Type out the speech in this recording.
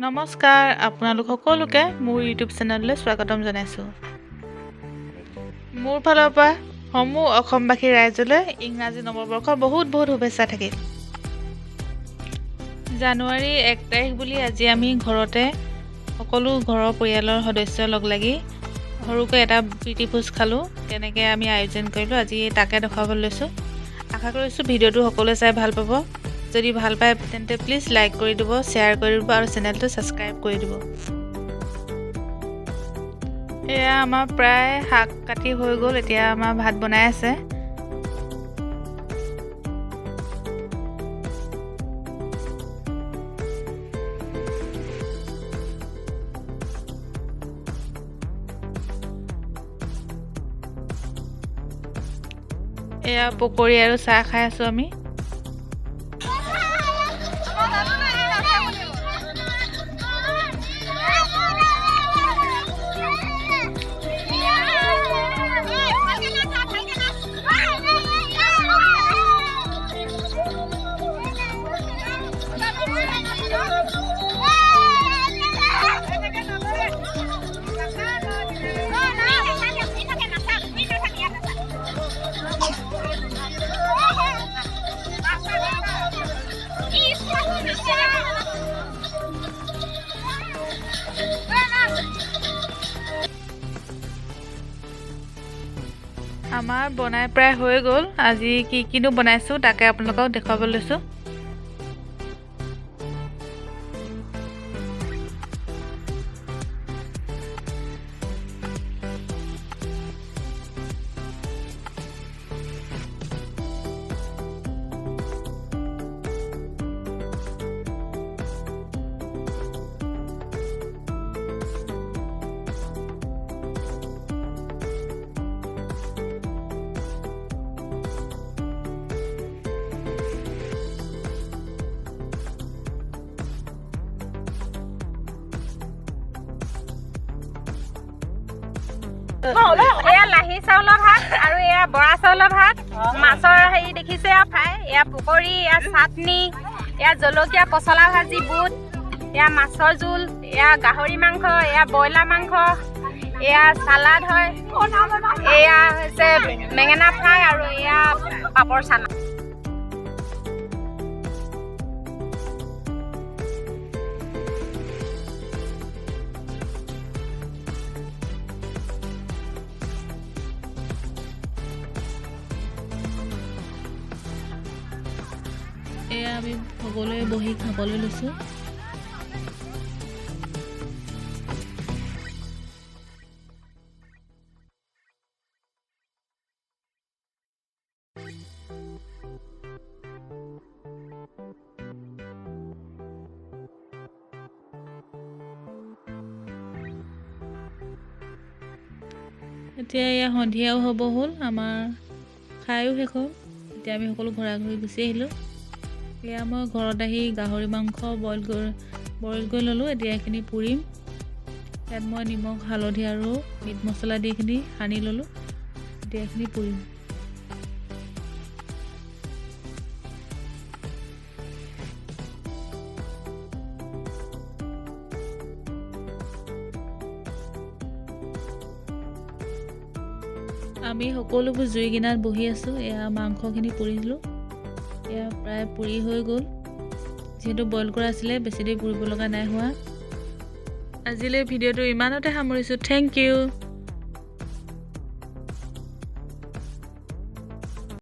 নমস্কাৰ, আপোনালোক সকলোকে মোৰ ইউটিউব চেনেললৈ স্বাগতম জনাইছোঁ। মোৰ ফালৰ পৰা সমূহ অসমবাসী ৰাইজলৈ ইংৰাজী নৱবৰ্ষৰ বহুত শুভেচ্ছা থাকিল। জানুৱাৰী 1 তাৰিখ বুলি আজি আমি ঘৰতে সকলো ঘৰৰ পৰিয়ালৰ সদস্য লগ লাগি সৰুকৈ এটা প্ৰীতিভোজ খালোঁ। কেনেকৈ আমি আয়োজন কৰিলোঁ আজি তাকে দেখুৱাবলৈ লৈছোঁ। আশা কৰিছোঁ ভিডিঅ'টো সকলোৱে চাই ভাল পাব। যদি ভাল পায় তেন্তে প্লিজ লাইক কৰি দিব, শ্বেয়াৰ কৰি দিব আৰু চেনেলটো ছাবস্ক্ৰাইব কৰি দিব। এয়া আমাৰ প্ৰায় শাক কাটি হৈ গ'ল, এতিয়া আমাৰ ভাত বনাই আছে। এয়া পকৰি আৰু চাহ খাই আছোঁ আমি। আমাৰ বনাই প্ৰায় হৈ গ'ল। আজি কিনো বনাইছোঁ তাকে আপোনালোকক দেখুৱাবলৈ লৈছোঁ। এয়া লাহি চাউলৰ ভাত আৰু এয়া বৰা চাউলৰ ভাত, মাছৰ হেৰি দেখিছে ফ্ৰাই, এয়া পকৰি, এয়া চাটনি, এয়া জলকীয়া পচলা ভাজি, বুট, এয়া মাছৰ জোল, এয়া গাহৰি মাংস, এয়া ব্ৰইলাৰ মাংস, এয়া চালাড হয়, এয়া হৈছে বেঙেনা ফ্ৰাই আৰু এয়া পাপৰ চানা। এয়া আমি সকলোৱে বহি খাবলৈ লৈছোঁ। এতিয়া এয়া সন্ধিয়াও হ'ব হ'ল, আমাৰ খায়ো শেষ হ'ল। এতিয়া আমি সকলো ঘৰা ঘৰি গুচি আহিলোঁ। এয়া মই ঘৰত আহি গাহৰি মাংস বইল কৰি ল'লোঁ। এতিয়া এইখিনি পুৰিম। ইয়াত মই নিমখ, হালধি আৰু মিট মছলা দি এইখিনি সানি ল'লোঁ। এতিয়া এইখিনি পুৰিম। আমি সকলোবোৰ জুই কিনাৰত বহি আছোঁ। এয়া মাংসখিনি পুৰিলোঁ। এয়া প্ৰায় পুৰি হৈ গ'ল। যিহেতু বইল কৰা আছিলে বেছি দেৰি পুৰিব লগা নাই হোৱা। আজিলৈ ভিডিঅ'টো ইমানতে সামৰিছোঁ। Thank U.